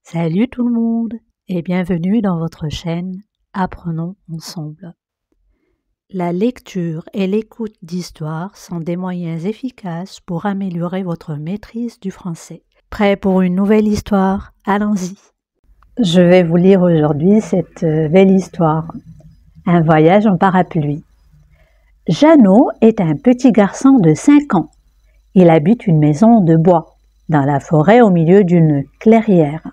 Salut tout le monde et bienvenue dans votre chaîne Apprenons ensemble. La lecture et l'écoute d'histoires sont des moyens efficaces pour améliorer votre maîtrise du français. Prêt pour une nouvelle histoire? Allons-y. Je vais vous lire aujourd'hui cette belle histoire. Un voyage en parapluie. Jeannot est un petit garçon de 5 ans. Il habite une maison de bois, dans la forêt au milieu d'une clairière.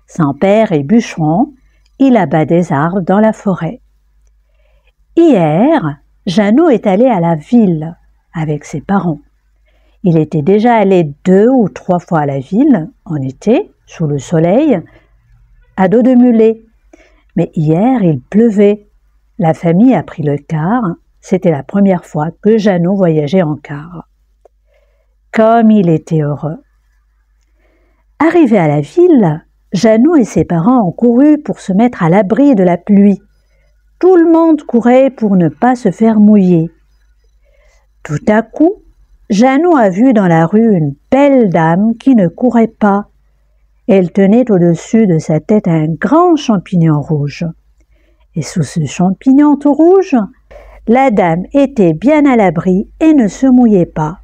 Son père est bûcheron, il abat des arbres dans la forêt. Hier, Jeannot est allé à la ville avec ses parents. Il était déjà allé 2 ou 3 fois à la ville, en été, sous le soleil, à dos de mulet. Mais hier, il pleuvait. La famille a pris le car. C'était la première fois que Jeannot voyageait en car. Comme il était heureux. Arrivé à la ville, Jeannot et ses parents ont couru pour se mettre à l'abri de la pluie. Tout le monde courait pour ne pas se faire mouiller. Tout à coup, Jeannot a vu dans la rue une belle dame qui ne courait pas. Elle tenait au-dessus de sa tête un grand champignon rouge. Et sous ce champignon tout rouge, la dame était bien à l'abri et ne se mouillait pas.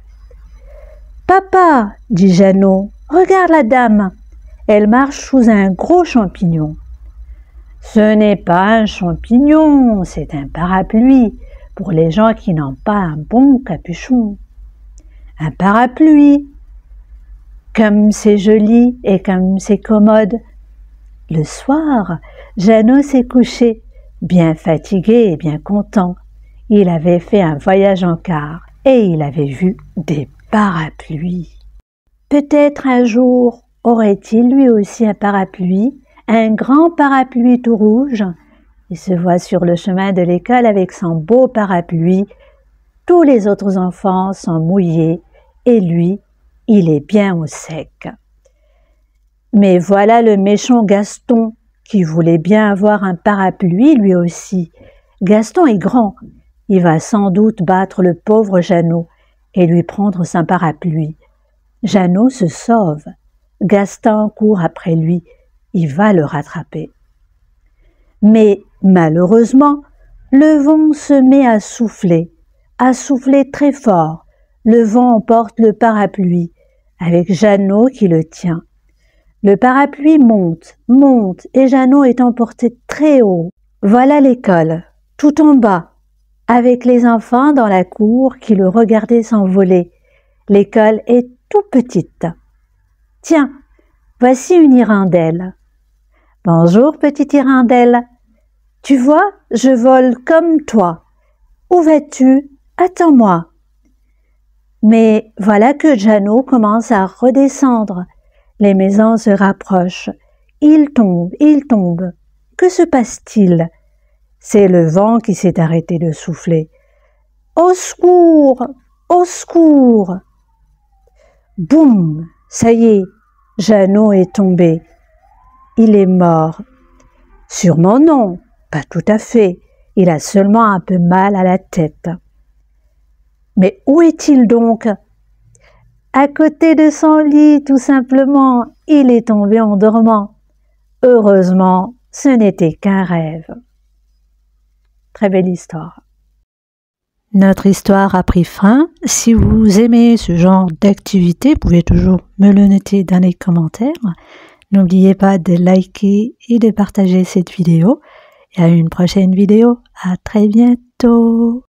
« Papa, dit Jeannot, regarde la dame. Elle marche sous un gros champignon. »« Ce n'est pas un champignon, c'est un parapluie pour les gens qui n'ont pas un bon capuchon. »« Un parapluie, comme c'est joli et comme c'est commode. » Le soir, Jeannot s'est couché, bien fatigué et bien content. Il avait fait un voyage en car et il avait vu des parapluies. Peut-être un jour aurait-il lui aussi un parapluie, un grand parapluie tout rouge. Il se voit sur le chemin de l'école avec son beau parapluie. Tous les autres enfants sont mouillés et lui, il est bien au sec. Mais voilà le méchant Gaston qui voulait bien avoir un parapluie lui aussi. Gaston est grand. Il va sans doute battre le pauvre Jeannot et lui prendre son parapluie. Jeannot se sauve. Gaston court après lui, il va le rattraper. Mais malheureusement, le vent se met à souffler très fort. Le vent emporte le parapluie, avec Jeannot qui le tient. Le parapluie monte, et Jeannot est emporté très haut. Voilà l'école, tout en bas, avec les enfants dans la cour qui le regardaient s'envoler. L'école est toute petite. Tiens, voici une hirondelle. Bonjour, petite hirondelle. Tu vois, je vole comme toi. Où vas-tu? Attends-moi. Mais voilà que Jeannot commence à redescendre. Les maisons se rapprochent. Il tombe. Que se passe-t-il? C'est le vent qui s'est arrêté de souffler. Au secours! Au secours! Boum! Ça y est, Jeannot est tombé. Il est mort. Sûrement non, pas tout à fait. Il a seulement un peu mal à la tête. Mais où est-il donc? À côté de son lit, tout simplement. Il est tombé en dormant. Heureusement, ce n'était qu'un rêve. Très belle histoire. Notre histoire a pris fin. Si vous aimez ce genre d'activité, vous pouvez toujours me le noter dans les commentaires. N'oubliez pas de liker et de partager cette vidéo. Et à une prochaine vidéo. À très bientôt.